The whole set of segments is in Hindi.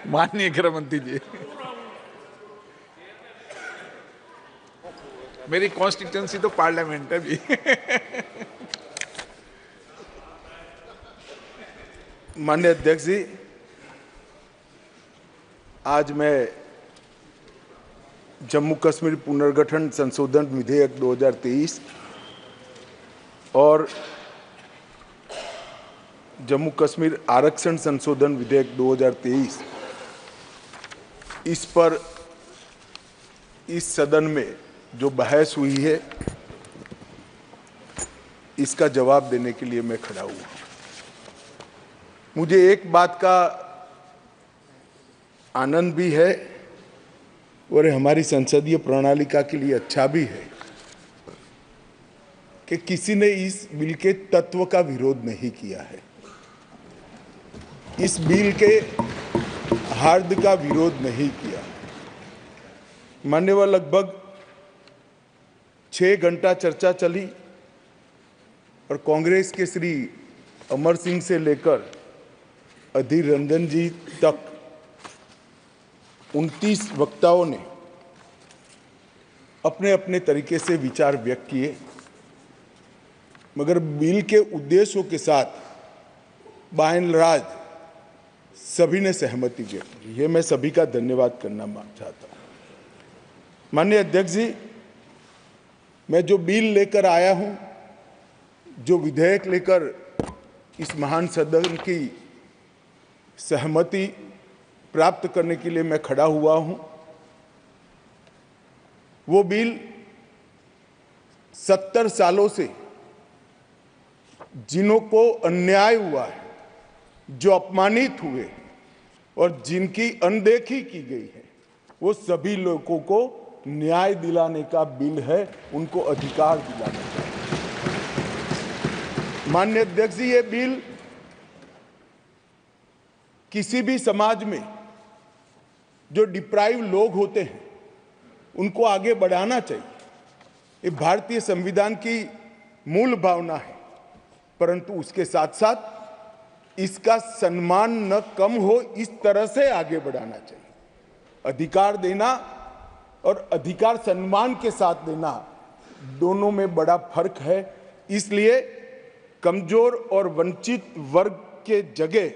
माननीय गृह मंत्री जी, मेरी कॉन्स्टिट्यूंसी तो पार्लियामेंट है भी। माननीय अध्यक्ष जी, आज मैं जम्मू कश्मीर पुनर्गठन संशोधन विधेयक 2023 और जम्मू कश्मीर आरक्षण संशोधन विधेयक 2023 इस पर इस सदन में जो बहस हुई है, इसका जवाब देने के लिए मैं खड़ा हुआ। मुझे एक बात का आनंद भी है और हमारी संसदीय प्रणालिका के लिए अच्छा भी है कि किसी ने इस बिल के तत्व का विरोध नहीं किया है, इस बिल के हार्द का विरोध नहीं किया। मान्यवर, लगभग 6 घंटा चर्चा चली और कांग्रेस के श्री अमर सिंह से लेकर अधीर रंजन जी तक 29 वक्ताओं ने अपने अपने तरीके से विचार व्यक्त किए, मगर बिल के उद्देश्यों के साथ बाय एंड लार्ज सभी ने सहमति व्यक्त की। ये मैं सभी का धन्यवाद करना चाहता हूँ। माननीय अध्यक्ष जी, मैं जो बिल लेकर आया हूँ, जो विधेयक लेकर इस महान सदन की सहमति प्राप्त करने के लिए मैं खड़ा हुआ हूं, वो बिल 70 सालों से जिन्हों को अन्याय हुआ है, जो अपमानित हुए और जिनकी अनदेखी की गई है, वो सभी लोगों को न्याय दिलाने का बिल है, उनको अधिकार दिलाने का। माननीय अध्यक्ष जी, ये बिल किसी भी समाज में जो डिप्राइव लोग होते हैं उनको आगे बढ़ाना चाहिए। ये भारतीय संविधान की मूल भावना है, परंतु उसके साथ साथ इसका सम्मान न कम हो, इस तरह से आगे बढ़ाना चाहिए। अधिकार देना और अधिकार सम्मान के साथ देना, दोनों में बड़ा फर्क है। इसलिए कमजोर और वंचित वर्ग के जगह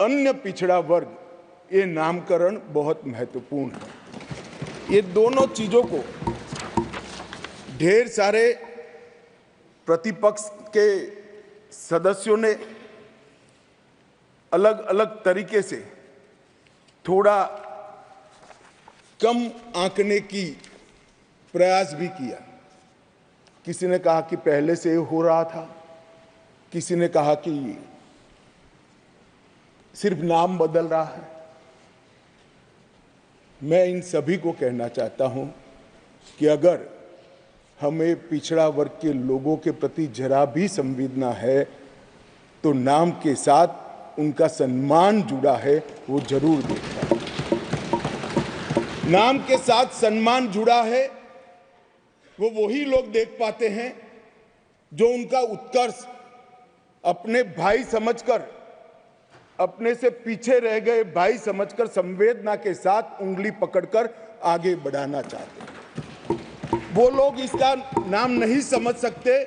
अन्य पिछड़ा वर्ग, ये नामकरण बहुत महत्वपूर्ण है। ये दोनों चीजों को ढेर सारे प्रतिपक्ष के सदस्यों ने अलग अलग तरीके से थोड़ा कम आंकने की प्रयास भी किया। किसी ने कहा कि पहले से हो रहा था, किसी ने कहा कि सिर्फ नाम बदल रहा है। मैं इन सभी को कहना चाहता हूं कि अगर हमें पिछड़ा वर्ग के लोगों के प्रति जरा भी संवेदना है, तो नाम के साथ उनका सम्मान जुड़ा है, वो जरूर देखना। नाम के साथ सम्मान जुड़ा है, वो वही लोग देख पाते हैं जो उनका उत्कर्ष अपने भाई समझकर, अपने से पीछे रह गए भाई समझकर संवेदना के साथ उंगली पकड़कर आगे बढ़ाना चाहते हैं। वो लोग इसका नाम नहीं समझ सकते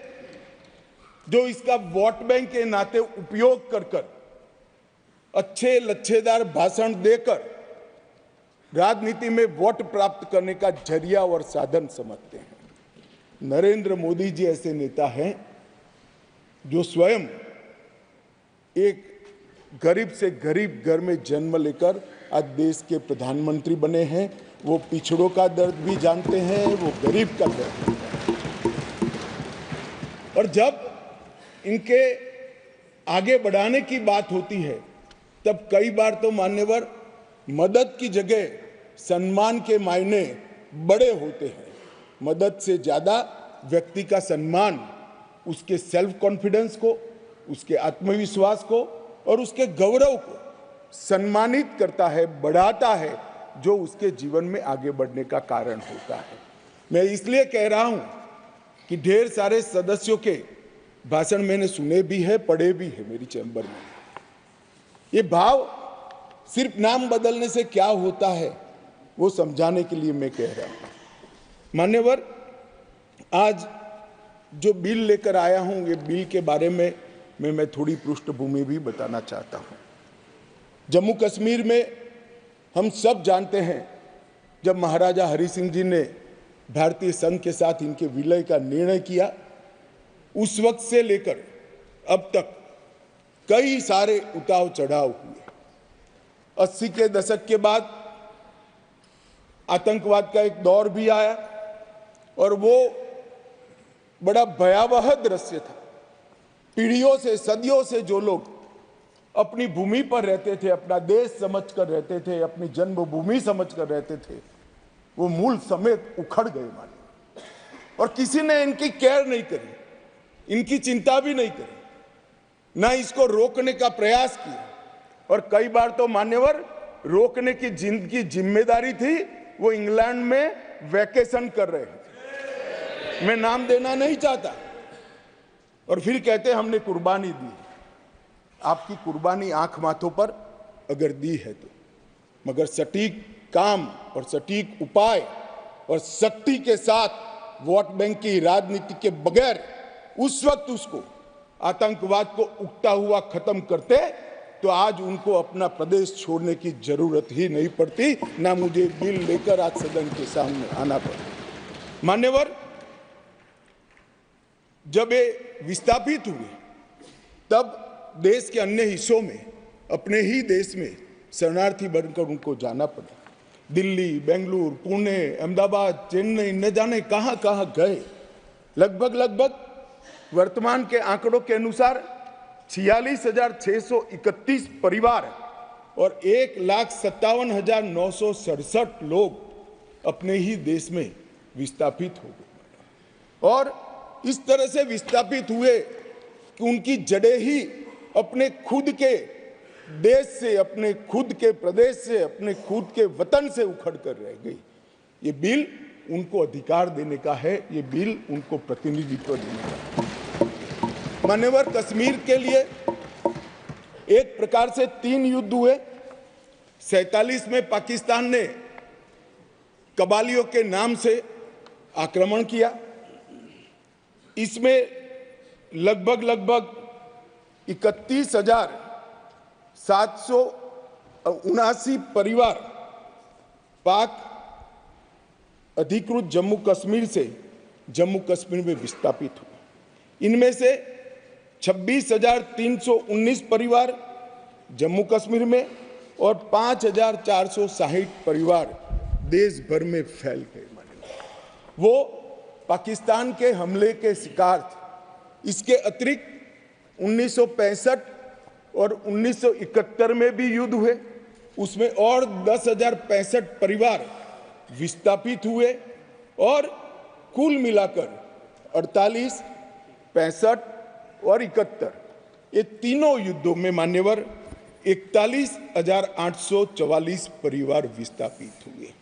जो इसका वोट बैंक के नाते उपयोग कर कर, अच्छे लच्छेदार भाषण देकर राजनीति में वोट प्राप्त करने का जरिया और साधन समझते हैं। नरेंद्र मोदी जी ऐसे नेता हैं जो स्वयं एक गरीब से गरीब घर में जन्म लेकर आज देश के प्रधानमंत्री बने हैं। वो पिछड़ों का दर्द भी जानते हैं, वो गरीब का दर्द भी जानते हैं। और जब इनके आगे बढ़ाने की बात होती है, तब कई बार तो मान्यवर मदद की जगह सम्मान के मायने बड़े होते हैं। मदद से ज्यादा व्यक्ति का सम्मान उसके सेल्फ कॉन्फिडेंस को, उसके आत्मविश्वास को और उसके गौरव को सम्मानित करता है, बढ़ाता है, जो उसके जीवन में आगे बढ़ने का कारण होता है। मैं इसलिए कह रहा हूं कि ढेर सारे सदस्यों के भाषण मैंने सुने भी है, पढ़े भी है मेरी चैम्बर में। ये भाव सिर्फ नाम बदलने से क्या होता है वो समझाने के लिए मैं कह रहा हूं। मान्यवर, आज जो बिल लेकर आया हूं, ये बिल के बारे में मैं थोड़ी पृष्ठभूमि भी बताना चाहता हूं। जम्मू कश्मीर में हम सब जानते हैं, जब महाराजा हरि सिंह जी ने भारतीय संघ के साथ इनके विलय का निर्णय किया, उस वक्त से लेकर अब तक कई सारे उतार चढ़ाव हुए। 80 के दशक के बाद आतंकवाद का एक दौर भी आया और वो बड़ा भयावह दृश्य था। पीढ़ियों से, सदियों से जो लोग अपनी भूमि पर रहते थे, अपना देश समझकर रहते थे, अपनी जन्मभूमि समझकर रहते थे, वो मूल समेत उखड़ गए माने। और किसी ने इनकी केयर नहीं करी, इनकी चिंता भी नहीं करी, ना इसको रोकने का प्रयास किया। और कई बार तो मान्यवर, रोकने की जिनकी जिम्मेदारी थी वो इंग्लैंड में वैकेशन कर रहे थे, मैं नाम देना नहीं चाहता, और फिर कहते हमने कुर्बानी दी। आपकी कुर्बानी आंख माथों पर अगर दी है तो, मगर सटीक काम और सटीक उपाय और शक्ति के साथ वोट बैंक की राजनीति के बगैर उस वक्त उसको आतंकवाद को उगता हुआ खत्म करते तो आज उनको अपना प्रदेश छोड़ने की जरूरत ही नहीं पड़ती, ना मुझे बिल लेकर आज सदन के सामने आना पड़ा। मान्यवर, जब ये विस्थापित हुए तब देश के अन्य हिस्सों में, अपने ही देश में शरणार्थी बनकर उनको जाना पड़ा। दिल्ली, बेंगलुरु, पुणे, अहमदाबाद, चेन्नई, न जाने कहां कहां गए। लगभग वर्तमान के आंकड़ों के अनुसार 46,631 परिवार और 1,57,967 लोग अपने ही देश में विस्थापित हो गए। और इस तरह से विस्थापित हुए कि उनकी जड़ें ही अपने खुद के देश से, अपने खुद के प्रदेश से, अपने खुद के वतन से उखड़ कर रह गई। ये बिल उनको अधिकार देने का है, ये बिल उनको प्रतिनिधित्व देने का है। मान्यवर, कश्मीर के लिए एक प्रकार से 3 युद्ध हुए। 47 में पाकिस्तान ने कबालियों के नाम से आक्रमण किया। इसमें लगभग 31,779 परिवार पाक अधिकृत जम्मू कश्मीर से जम्मू कश्मीर में विस्थापित हुए। इनमें से 26,319 परिवार जम्मू कश्मीर में और 5,460 परिवार देश भर में फैल गए। वो पाकिस्तान के हमले के शिकार थे। इसके अतिरिक्त 1965 और 1971 में भी युद्ध हुए, उसमें और 10,065 परिवार विस्थापित हुए और कुल मिलाकर 48, 65 और 71 ये तीनों युद्धों में मान्यवर 41,844 परिवार विस्थापित हुए।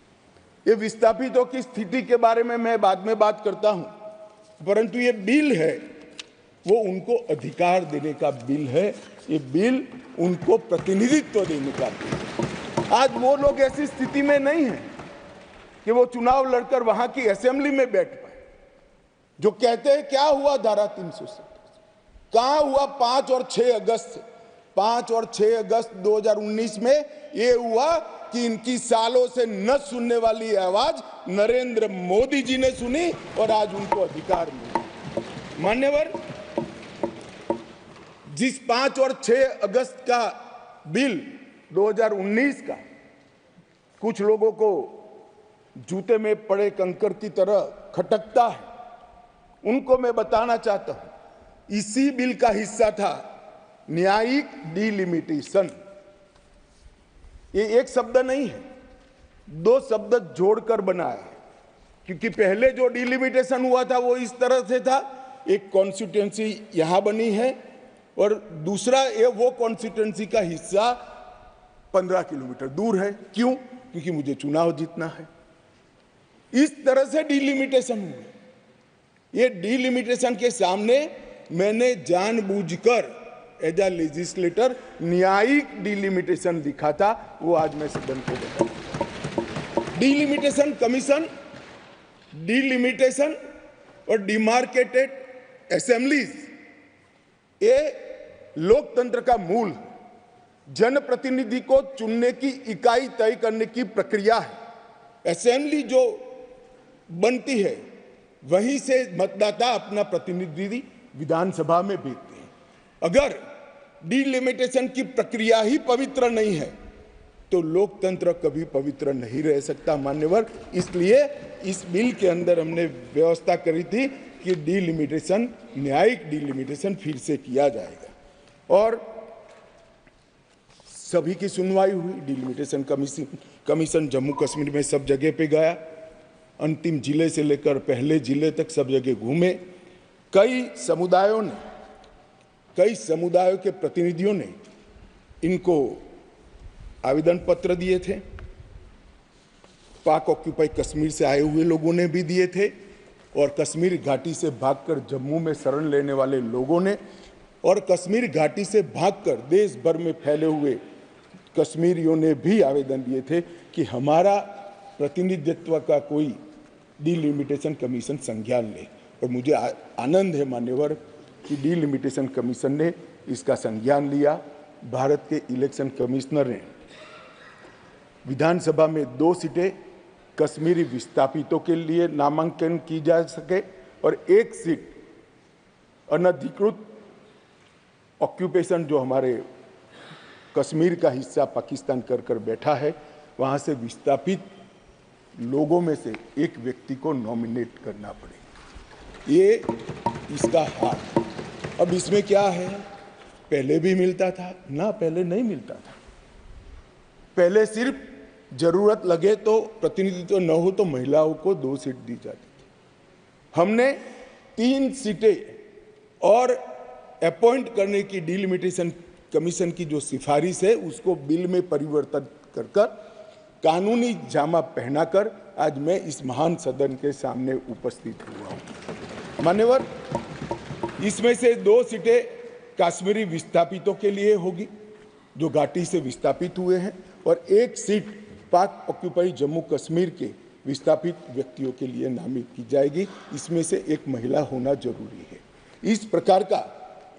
ये विस्थापितों की स्थिति के बारे में मैं बाद में बात करता हूं, परंतु ये बिल है वो उनको अधिकार देने का बिल है, ये बिल उनको प्रतिनिधित्व देने का बिल है। आज वो लोग ऐसी स्थिति में नहीं है कि वो चुनाव लड़कर वहां की असेंबली में बैठ पाए। जो कहते हैं क्या हुआ धारा 370, कहां हुआ 5 और 6 अगस्त 5 और 6 अगस्त 2019 में ये हुआ कि इनकी सालों से न सुनने वाली आवाज नरेंद्र मोदी जी ने सुनी और आज उनको अधिकार मिला। मान्यवर, जिस 5 और 6 अगस्त का बिल 2019 का कुछ लोगों को जूते में पड़े कंकर की तरह खटकता है, उनको मैं बताना चाहता हूं, इसी बिल का हिस्सा था न्यायिक डिलिमिटेशन। ये एक शब्द नहीं है, 2 शब्द जोड़कर बनाया है, क्योंकि पहले जो डिलिमिटेशन हुआ था वो इस तरह से था, एक कॉन्स्टिट्यूएंसी यहां बनी है और दूसरा ये वो कॉन्स्टिट्यूएंसी का हिस्सा 15 किलोमीटर दूर है। क्यों? क्योंकि मुझे चुनाव जीतना है। इस तरह से डिलिमिटेशन हुआ। ये डिलिमिटेशन के सामने मैंने जानबूझकर एज अ लेजिस्लेटर न्यायिक डिलिमिटेशन लिखा था, वो आज मैं सदन को बताऊं। डिलिमिटेशन कमीशन, डिलिमिटेशन और डिमार्केटेड असेंबलीज, ये लोकतंत्र का मूल है। जनप्रतिनिधि को चुनने की इकाई तय करने की प्रक्रिया है। असेंबली जो बनती है वहीं से मतदाता अपना प्रतिनिधि विधानसभा में भेजते हैं। अगर डिलिमिटेशन की प्रक्रिया ही पवित्र नहीं है तो लोकतंत्र कभी पवित्र नहीं रह सकता मान्यवर। इसलिए इस बिल के अंदर हमने व्यवस्था करी थी कि डिलिमिटेशन, न्यायिक डिलिमिटेशन फिर से किया जाएगा। और सभी की सुनवाई हुई। डिलिमिटेशन कमीशन जम्मू कश्मीर में सब जगह पे गया, अंतिम जिले से लेकर पहले जिले तक सब जगह घूमे। कई समुदायों के प्रतिनिधियों ने इनको आवेदन पत्र दिए थे। पाक ऑक्यूपाई कश्मीर से आए हुए लोगों ने भी दिए थे, और कश्मीर घाटी से भागकर जम्मू में शरण लेने वाले लोगों ने, और कश्मीर घाटी से भागकर देश भर में फैले हुए कश्मीरियों ने भी आवेदन दिए थे कि हमारा प्रतिनिधित्व का कोई डिलिमिटेशन कमीशन संज्ञान ले। और मुझे आनंद है मान्यवर कि डिलिमिटेशन कमीशन ने इसका संज्ञान लिया। भारत के इलेक्शन कमिश्नर ने विधानसभा में 2 सीटें कश्मीरी विस्थापितों के लिए नामांकन की जा सके, और 1 सीट अनधिकृत ऑक्यूपेशन जो हमारे कश्मीर का हिस्सा पाकिस्तान कर बैठा है, वहां से विस्थापित लोगों में से एक व्यक्ति को नॉमिनेट करना पड़े। ये इसका हार। अब इसमें क्या है, पहले भी मिलता था ना, पहले नहीं मिलता था। पहले सिर्फ जरूरत लगे तो, प्रतिनिधित्व न हो तो महिलाओं को 2 सीट दी जाती थी। हमने 3 सीटें और अपॉइंट करने की डिलिमिटेशन कमीशन की जो सिफारिश है उसको बिल में परिवर्तित कर कानूनी जामा पहनाकर आज मैं इस महान सदन के सामने उपस्थित हुआ हूं। मान्यवर, इसमें से 2 सीटें कश्मीरी विस्थापितों के लिए होगी जो घाटी से विस्थापित हुए हैं, और 1 सीट पाक ऑक्यूपाई जम्मू कश्मीर के विस्थापित व्यक्तियों के लिए नामित की जाएगी। इसमें से एक महिला होना जरूरी है। इस प्रकार का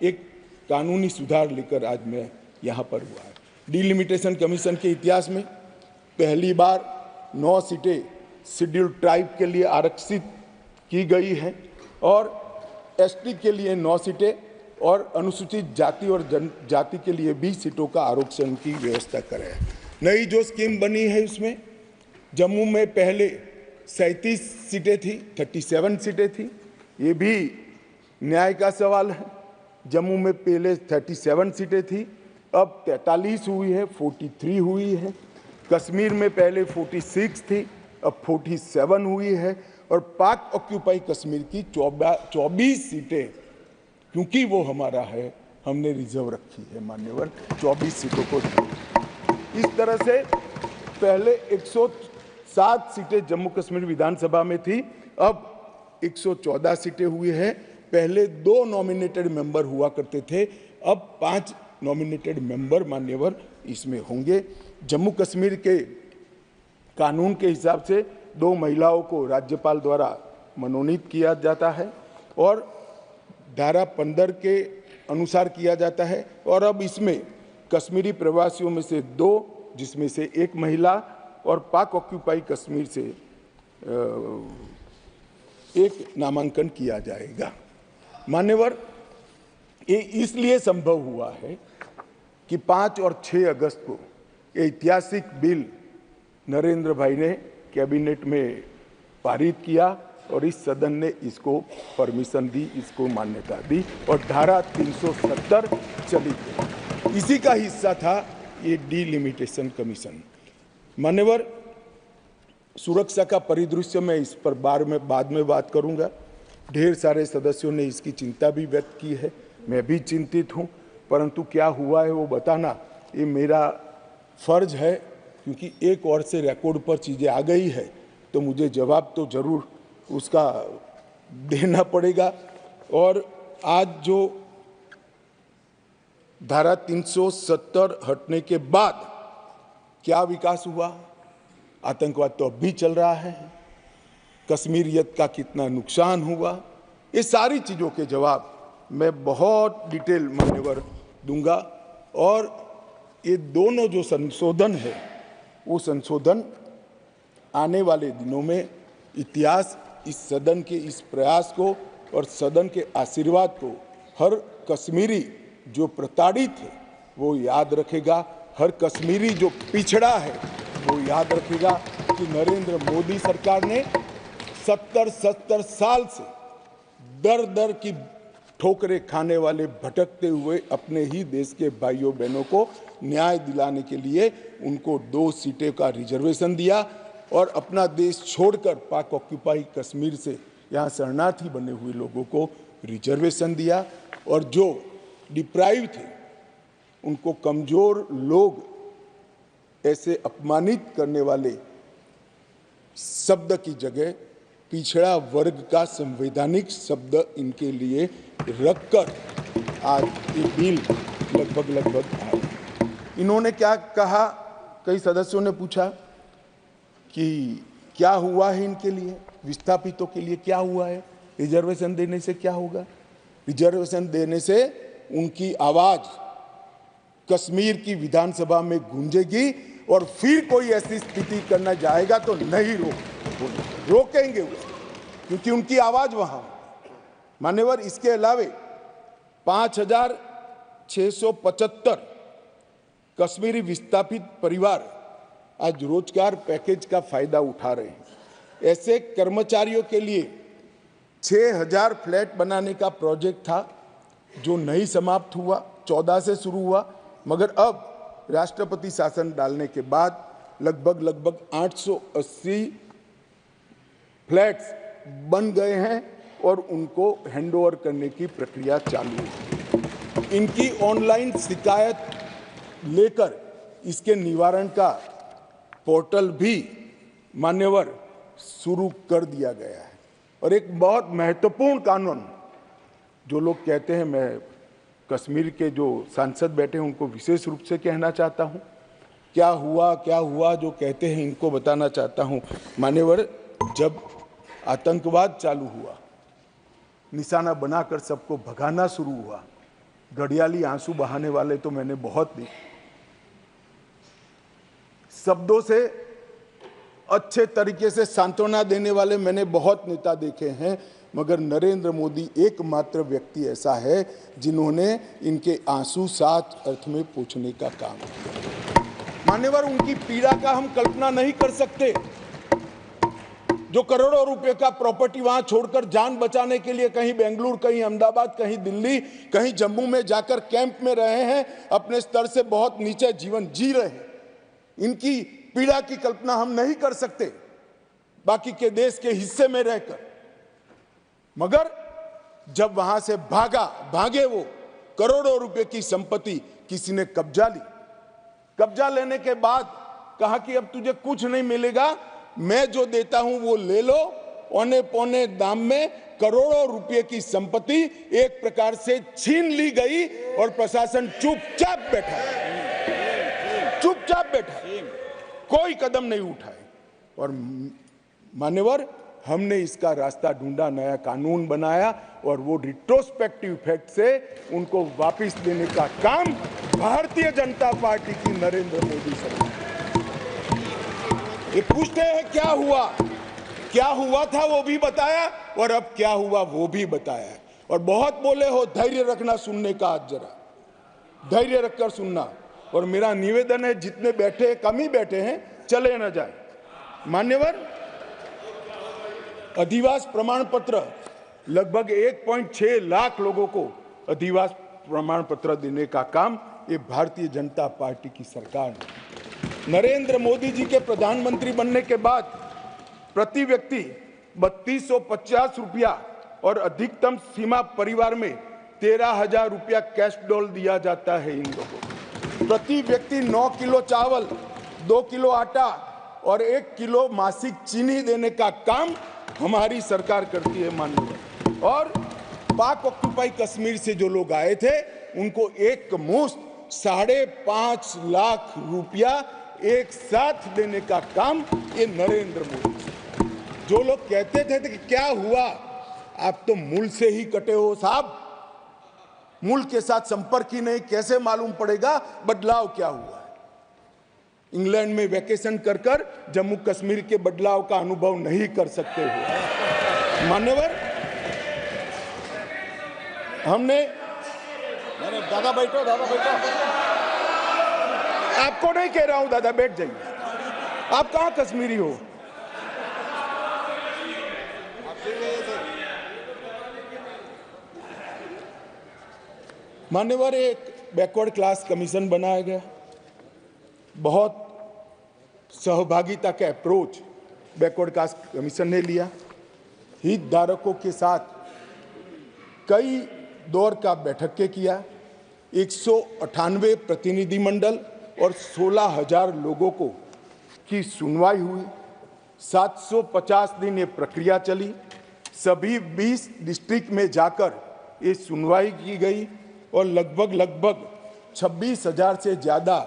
एक कानूनी सुधार लेकर आज मैं यहाँ पर हुआ है। डिलिमिटेशन कमीशन के इतिहास में पहली बार 9 सीटें शेड्यूल्ड ट्राइब के लिए आरक्षित की गई हैं, और एसटी के लिए 9 सीटें, और अनुसूचित जाति और जनजाति के लिए 20 सीटों का आरक्षण की व्यवस्था करें। नई जो स्कीम बनी है उसमें जम्मू में पहले 37 सीटें थी, 37 सीटें थी। ये भी न्याय का सवाल है। जम्मू में पहले 37 सीटें थी, अब 43 हुई है, 43 हुई है। कश्मीर में पहले 46 थी, अब 47 हुई है। और पाक ऑक्यूपाई कश्मीर की 24 सीटें, क्योंकि वो हमारा है, हमने रिजर्व रखी है मान्यवर, 24 सीटों को। इस तरह से पहले 107 सीटें जम्मू कश्मीर विधानसभा में थी, अब 114 सीटें हुई है। पहले 2 नॉमिनेटेड मेंबर हुआ करते थे, अब 5 नॉमिनेटेड मेंबर मान्यवर इसमें होंगे। जम्मू कश्मीर के कानून के हिसाब से 2 महिलाओं को राज्यपाल द्वारा मनोनीत किया जाता है, और धारा 15 के अनुसार किया जाता है। और अब इसमें कश्मीरी प्रवासियों में से 2, जिसमें से 1 महिला, और पाक ऑक्यूपाई कश्मीर से 1 नामांकन किया जाएगा। मान्यवर, ये इसलिए संभव हुआ है कि 5 और 6 अगस्त को ये ऐतिहासिक बिल नरेंद्र भाई ने कैबिनेट में पारित किया, और इस सदन ने इसको परमिशन दी, इसको मान्यता दी, और धारा 370 चली गई। इसी का हिस्सा था ये डिलिमिटेशन कमीशन। मान्यवर, सुरक्षा का परिदृश्य मैं इस पर बाद में बात करूंगा। ढेर सारे सदस्यों ने इसकी चिंता भी व्यक्त की है, मैं भी चिंतित हूं, परंतु क्या हुआ है वो बताना ये मेरा फर्ज है, क्योंकि एक ओर से रिकॉर्ड पर चीज़ें आ गई है तो मुझे जवाब तो जरूर उसका देना पड़ेगा। और आज जो धारा 370 हटने के बाद क्या विकास हुआ? आतंकवाद तो अब भी चल रहा है। कश्मीरियत का कितना नुकसान हुआ? ये सारी चीज़ों के जवाब मैं बहुत डिटेल मान्यवर दूंगा। और ये दोनों जो संशोधन है वो संशोधन आने वाले दिनों में इतिहास इस सदन के इस प्रयास को और सदन के आशीर्वाद को हर कश्मीरी जो प्रताड़ित है वो याद रखेगा। हर कश्मीरी जो पिछड़ा है वो याद रखेगा कि नरेंद्र मोदी सरकार ने 70 साल से दर दर की ठोकरें खाने वाले भटकते हुए अपने ही देश के भाइयों बहनों को न्याय दिलाने के लिए उनको 2 सीटें का रिजर्वेशन दिया और अपना देश छोड़कर पाक ऑक्यूपाई कश्मीर से यहाँ शरणार्थी बने हुए लोगों को रिजर्वेशन दिया। और जो डिप्राइव थे उनको कमजोर लोग ऐसे अपमानित करने वाले शब्द की जगह पिछड़ा वर्ग का संवैधानिक शब्द इनके लिए रखकर आज ये बिल लगभग आए। इन्होंने क्या कहा? कई सदस्यों ने पूछा कि क्या हुआ है इनके लिए, विस्थापितों के लिए क्या हुआ है? रिजर्वेशन देने से क्या होगा? रिजर्वेशन देने से उनकी आवाज कश्मीर की विधानसभा में गूंजेगी और फिर कोई ऐसी स्थिति करना जाएगा तो नहीं रोकेंगे उसको, क्योंकि उनकी आवाज वहां। मान्यवर, इसके अलावे 5675 कश्मीरी विस्थापित परिवार आज रोजगार पैकेज का फायदा उठा रहे हैं। ऐसे कर्मचारियों के लिए 6000 फ्लैट बनाने का प्रोजेक्ट था जो नहीं समाप्त हुआ, 14 से शुरू हुआ, मगर अब राष्ट्रपति शासन डालने के बाद लगभग 880 फ्लैट्स बन गए हैं और उनको हैंडओवर करने की प्रक्रिया चालू है। इनकी ऑनलाइन शिकायत लेकर इसके निवारण का पोर्टल भी मान्यवर शुरू कर दिया गया है। और एक बहुत महत्वपूर्ण कानून, जो लोग कहते हैं, मैं कश्मीर के जो सांसद बैठे हैं उनको विशेष रूप से कहना चाहता हूं, क्या हुआ जो कहते हैं इनको बताना चाहता हूं। मान्यवर, जब आतंकवाद चालू हुआ, निशाना बनाकर सबको भगाना शुरू हुआ, घड़ियाली आंसू बहाने वाले तो मैंने बहुत देखे, शब्दों से अच्छे तरीके से सांत्वना देने वाले मैंने बहुत नेता देखे हैं, मगर नरेंद्र मोदी एकमात्र व्यक्ति ऐसा है जिन्होंने इनके आंसू साच अर्थ में पोंछने का काम किया। मान्यवर, उनकी पीड़ा का हम कल्पना नहीं कर सकते, जो करोड़ों रुपए का प्रॉपर्टी वहां छोड़कर जान बचाने के लिए कहीं बेंगलुरु, कहीं अहमदाबाद, कहीं दिल्ली, कहीं जम्मू में जाकर कैंप में रहे हैं, अपने स्तर से बहुत नीचे जीवन जी रहे हैं। इनकी पीड़ा की कल्पना हम नहीं कर सकते बाकी के देश के हिस्से में रहकर, मगर जब वहां से भागे वो करोड़ों रुपए की संपत्ति किसी ने कब्जा ली। कब्जा लेने के बाद कहा कि अब तुझे कुछ नहीं मिलेगा, मैं जो देता हूं वो ले लो। औने पौने दाम में करोड़ों रुपए की संपत्ति एक प्रकार से छीन ली गई और प्रशासन चुपचाप बैठा, कोई कदम नहीं उठाए। और मान्यवर, हमने इसका रास्ता ढूंढा, नया कानून बनाया और वो रिट्रोस्पेक्टिव इफेक्ट से उनको वापस देने का काम भारतीय जनता पार्टी की नरेंद्र मोदी सरकार। ये पूछते हैं क्या हुआ था वो भी बताया और अब क्या हुआ वो भी बताया। और बहुत बोले हो, धैर्य रखना सुनने का, आज जरा धैर्य रखकर सुनना। और मेरा निवेदन है, जितने बैठे कम ही बैठे हैं, चले न जाए। मान्यवर, अधिवास प्रमाण पत्र लगभग 1.6 लाख लोगों को अधिवास प्रमाण पत्र देने का काम ये भारतीय जनता पार्टी की सरकार ने। नरेंद्र मोदी जी के प्रधानमंत्री बनने के बाद प्रति व्यक्ति 3250 रुपया और अधिकतम सीमा परिवार में 13,000 रुपया कैश डॉल दिया जाता है इन लोगों को। प्रति व्यक्ति 9 किलो चावल, 2 किलो आटा और 1 किलो मासिक चीनी देने का काम हमारी सरकार करती है माननीय। और पाक ऑक्युपाई कश्मीर से जो लोग आए थे उनको एक मुश्त 5.5 लाख रुपया एक साथ देने का काम ये नरेंद्र मोदी। जो लोग कहते थे कि क्या हुआ, आप तो मूल से ही कटे हो साहब, मूल के साथ संपर्क ही नहीं, कैसे मालूम पड़ेगा बदलाव क्या हुआ है। इंग्लैंड में वैकेशन कर कर जम्मू कश्मीर के बदलाव का अनुभव नहीं कर सकते हो मान्यवर। हमने दादा बैठो, दादा बैठो। आपको नहीं कह रहा हूं दादा, बैठ जाइए। आप कहां कश्मीरी हो? मान्यवर, एक बैकवर्ड क्लास कमीशन बनाया गया, बहुत सहभागिता का अप्रोच बैकवर्ड क्लास कमीशन ने लिया। हितधारकों के साथ कई दौर का बैठक के किया, 198 प्रतिनिधिमंडल और 16,000 लोगों को की सुनवाई हुई। 750 दिन ये प्रक्रिया चली। सभी 20 डिस्ट्रिक्ट में जाकर ये सुनवाई की गई और लगभग 26,000 से ज़्यादा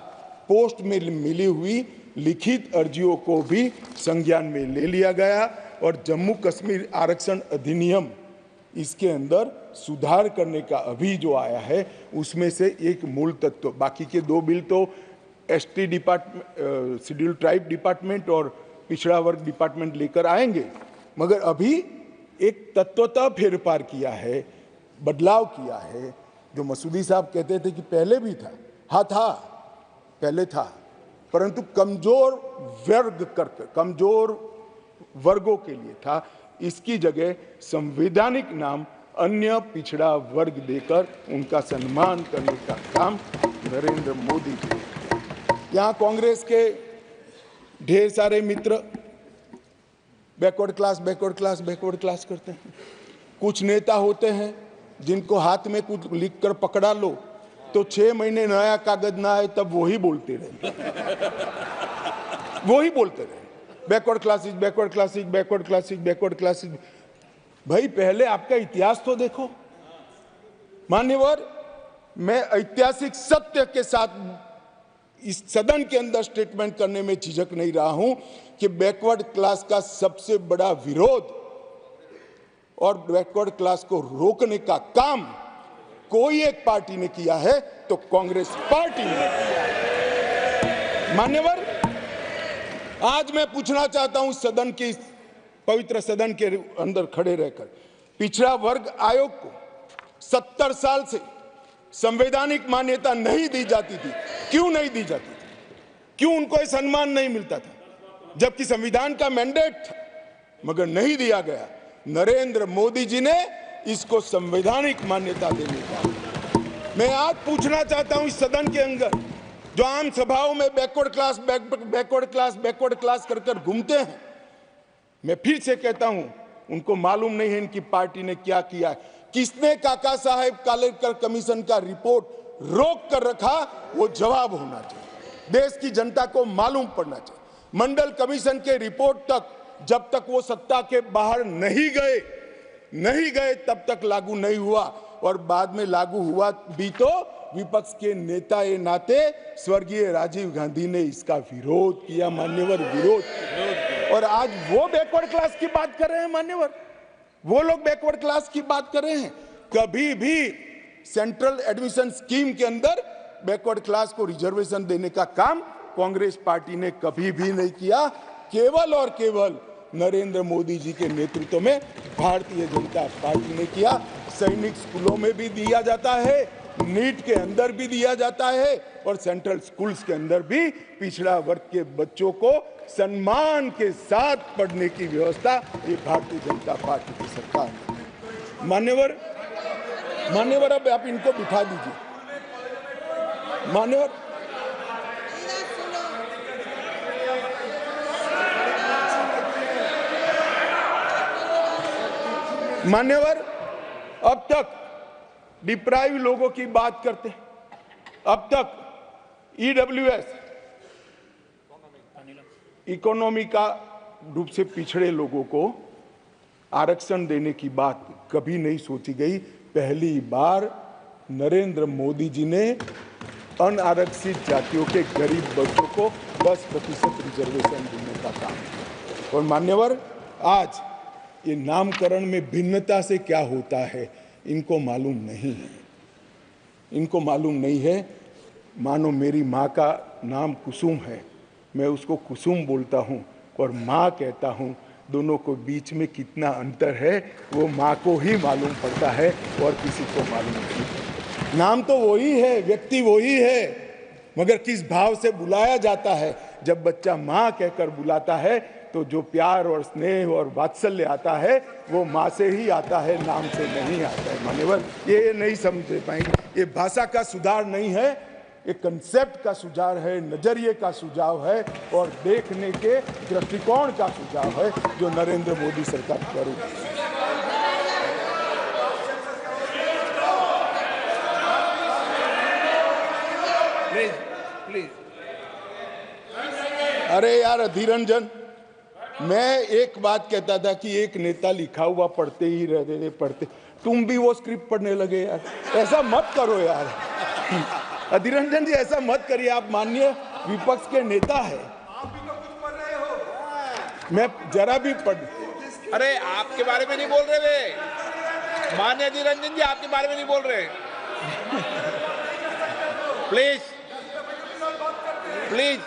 पोस्ट में मिली हुई लिखित अर्जियों को भी संज्ञान में ले लिया गया और जम्मू कश्मीर आरक्षण अधिनियम इसके अंदर सुधार करने का अभी जो आया है उसमें से एक मूल तत्व, बाकी के 2 बिल तो ST department, schedule tribe department और पिछड़ा वर्ग डिपार्टमेंट लेकर आएंगे, मगर अभी एक तत्वतः फेरफार किया है, बदलाव किया है। जो मसूदी साहब कहते थे कि पहले भी था, हाँ था, पहले था, परंतु कमजोर वर्गों के लिए था। इसकी जगह संवैधानिक नाम अन्य पिछड़ा वर्ग देकर उनका सम्मान करने का काम नरेंद्र मोदी जी। यहाँ कांग्रेस के ढेर सारे मित्र बैकवर्ड क्लास करते हैं। कुछ नेता होते हैं जिनको हाथ में कुछ लिखकर पकड़ा लो तो 6 महीने नया कागज ना आए तब वही बोलते रहे बैकवर्ड क्लासेस। भाई पहले आपका इतिहास तो देखो मान्यवर। मैं ऐतिहासिक सत्य के साथ इस सदन के अंदर स्टेटमेंट करने में झिझक नहीं रहा हूं कि बैकवर्ड क्लास का सबसे बड़ा विरोध और बैकवर्ड क्लास को रोकने का काम कोई एक पार्टी ने किया है तो कांग्रेस पार्टी ने किया है। मान्यवर, आज मैं पूछना चाहता हूं सदन की, पवित्र सदन के अंदर खड़े रहकर, पिछड़ा वर्ग आयोग को 70 साल से संवैधानिक मान्यता नहीं दी जाती थी। क्यों नहीं दी जाती थी? क्यों उनको सम्मान नहीं मिलता था? जबकि संविधान का मैंडेट था, मगर नहीं दिया गया। नरेंद्र मोदी जी ने इसको संवैधानिक मान्यता देने का। मैं आज पूछना चाहता हूं इस सदन के अंदर जो आम सभाओं में बैकवर्ड क्लास कर कर घूमते हैं, मैं फिर से कहता हूं उनको मालूम नहीं है इनकी पार्टी ने क्या किया है। किसने काका साहेब कालेकर कमीशन का रिपोर्ट रोक कर रखा, वो जवाब होना चाहिए। देश की जनता को मालूम पड़ना चाहिए। मंडल कमीशन के रिपोर्ट तक जब तक वो सत्ता के बाहर नहीं गए तब तक लागू नहीं हुआ, और बाद में लागू हुआ भी तो विपक्ष के नेता ए नाते स्वर्गीय राजीव गांधी ने इसका विरोध किया मान्यवर, विरोध। और आज वो बैकवर्ड क्लास की बात कर रहे हैं मान्यवर, वो लोग बैकवर्ड क्लास की बात कर रहे हैं। कभी भी सेंट्रल एडमिशन स्कीम के अंदर बैकवर्ड क्लास को रिजर्वेशन देने का काम कांग्रेस पार्टी ने कभी भी नहीं किया। केवल और केवल नरेंद्र मोदी जी के नेतृत्व में भारतीय जनता पार्टी ने किया। सैनिक स्कूलों में भी दिया जाता है, नीट के अंदर भी दिया जाता है, और सेंट्रल स्कूल्स के अंदर भी पिछड़ा वर्ग के बच्चों को सम्मान के साथ पढ़ने की व्यवस्था ये भारतीय जनता पार्टी की सरकार ने। मान्यवर अब आप इनको बिठा दीजिए। मान्यवर, अब तक डिप्राइव लोगों की बात करते हैं। अब तक ईडब्ल्यूएस, इकोनॉमी का रूप से पिछड़े लोगों को आरक्षण देने की बात कभी नहीं सोची गई। पहली बार नरेंद्र मोदी जी ने अनारक्षित जातियों के गरीब बच्चों को 10% रिजर्वेशन देने का काम। और मान्यवर, आज ये नामकरण में भिन्नता से क्या होता है इनको मालूम नहीं है। इनको मालूम नहीं है। मानो मेरी माँ का नाम कुसुम है, मैं उसको कुसुम बोलता हूँ और माँ कहता हूँ, दोनों को बीच में कितना अंतर है वो माँ को ही मालूम पड़ता है और किसी को मालूम नहीं। नाम तो वही है, व्यक्ति वही है, मगर किस भाव से बुलाया जाता है। जब बच्चा माँ कहकर बुलाता है तो जो प्यार और स्नेह और वात्सल्य आता है वो माँ से ही आता है, नाम से नहीं आता है। मान्यवर, ये नहीं समझ पाएंगे। ये भाषा का सुधार नहीं है, एक कंसेप्ट का सुझाव है, नजरिए का सुझाव है और देखने के दृष्टिकोण का सुझाव है जो नरेंद्र मोदी सरकार कर रही है। Please please. अरे यार अधीर रंजन, मैं एक बात कहता था कि एक नेता लिखा हुआ पढ़ते ही रहते पढ़ते, तुम भी वो स्क्रिप्ट पढ़ने लगे यार। ऐसा मत करो यार। अधीर रंजन जी, ऐसा मत करिए, आप माननीय विपक्ष के नेता है। मैं जरा भी पढ़, अरे आपके बारे में नहीं बोल रहे वे, माननीय अधीर रंजन जी आपके बारे में नहीं बोल रहे। Please please.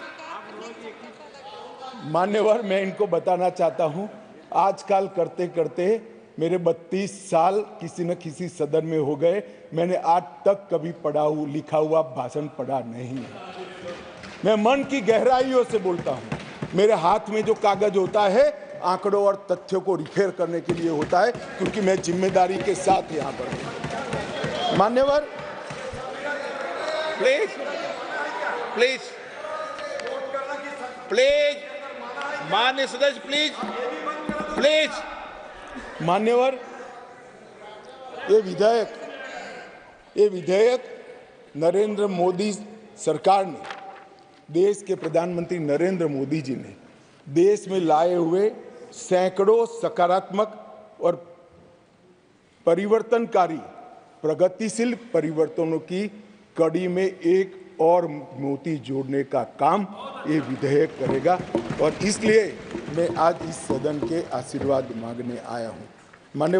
मान्यवर, मैं इनको बताना चाहता हूं, आजकल करते करते मेरे 32 साल किसी न किसी सदन में हो गए, मैंने आज तक कभी लिखा हुआ भाषण पढ़ा नहीं है। मैं मन की गहराइयों से बोलता हूं। मेरे हाथ में जो कागज होता है आंकड़ों और तथ्यों को रिफेर करने के लिए होता है, क्योंकि मैं जिम्मेदारी के साथ यहां पर हूं। मान्यवर, प्लीज प्लीज प्लीज, माननीय सदस्य प्लीज प्लीज। मान्यवर, ये विधेयक नरेंद्र मोदी सरकार ने, देश के प्रधानमंत्री नरेंद्र मोदी जी ने देश में लाए हुए सैकड़ों सकारात्मक और परिवर्तनकारी प्रगतिशील परिवर्तनों की कड़ी में एक और मोती जोड़ने का काम ये विधेयक करेगा। और इसलिए मैं आज इस सदन के आशीर्वाद मांगने आया हूँ। माननीय